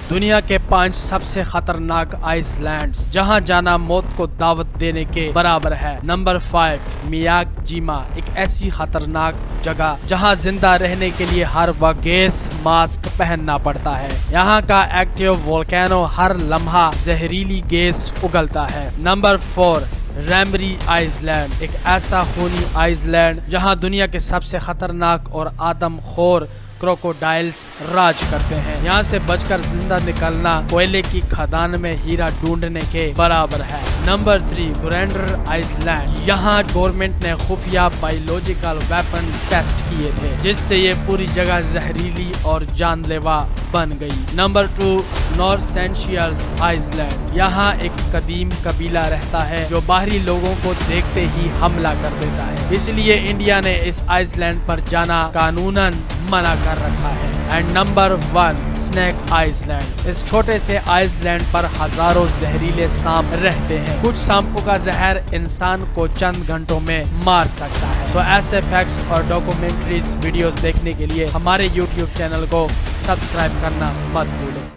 دنیا کے 5 سب سے خطرناک آئس لینڈز جہاں جانا موت کو دعوت دینے کے برابر ہے۔ نمبر 5 میاک جیما، ایک ایسی خطرناک جگہ جہاں زندہ رہنے کے لیے ہر وقت گیس ماسک پہننا پڑتا ہے۔ یہاں کا ایکٹیو وولکینو ہر لمحہ زہریلی گیس اگلتا ہے۔ نمبر 4 ریمبری آئس لینڈ، ایک ایسا خونی آئس لینڈ جہاں دنیا کے سب سے خطرناک اور آدم خور کروکوڈائلز راج کرتے ہیں۔ یہاں سے بچ کر زندہ نکلنا کوئلے کی کھدان میں ہیرا ڈھونڈنے کے برابر ہے۔ نمبر 3 گرینڈر آئس لینڈ، یہاں گورنمنٹ نے خفیہ بایولوجیکل ویپن ٹیسٹ کیے تھے جس سے یہ پوری جگہ زہریلی اور جان لیوا بن گئی۔ نمبر 2 نارتھ سینشیئرز آئس لینڈ، یہاں ایک قدیم قبیلہ رہتا ہے جو باہری لوگوں کو دیکھتے ہی حملہ کر دیتا ہے، اس لیے انڈیا نے اس آئس لینڈ پر جانا قانوناً منع کر رکھا ہے۔ And number 1 Snake Island, اس چھوٹے سے آئس لینڈ پر ہزاروں زہریلے سانپ رہتے ہیں۔ کچھ سانپوں کا زہر انسان کو چند گھنٹوں میں مار سکتا ہے۔ سو ایسے فیکٹس اور ڈاکومنٹریز ویڈیوز دیکھنے کے لیے ہمارے YouTube چینل کو سبسکرائب کرنا مت بھولیں۔